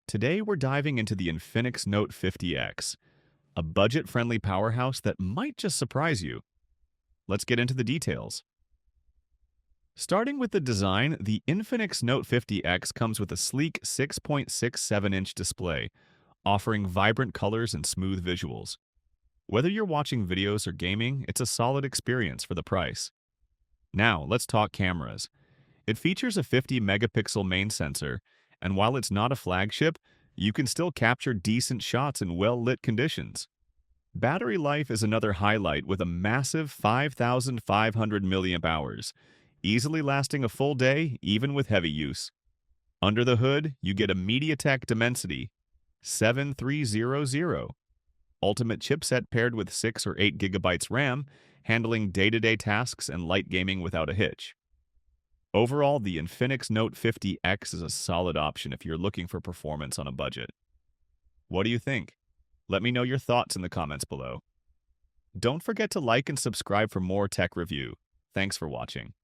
Today we're diving into the Infinix Note 50X, a budget-friendly powerhouse that might just surprise you. Let's get into the details. Starting with the design, the Infinix Note 50X comes with a sleek 6.67-inch display, offering vibrant colors and smooth visuals. Whether you're watching videos or gaming, it's a solid experience for the price. Now, let's talk cameras. It features a 50-megapixel main sensor, and while it's not a flagship, you can still capture decent shots in well-lit conditions. Battery life is another highlight with a massive 5,500 milliamp hours, easily lasting a full day even with heavy use. Under the hood, you get a Mediatek Dimensity 7300 ultimate chipset paired with 6 or 8 gigabytes RAM, handling day-to-day tasks and light gaming without a hitch. Overall, the Infinix Note 50X is a solid option if you're looking for performance on a budget. What do you think? Let me know your thoughts in the comments below. Don't forget to like and subscribe for more tech review. Thanks for watching.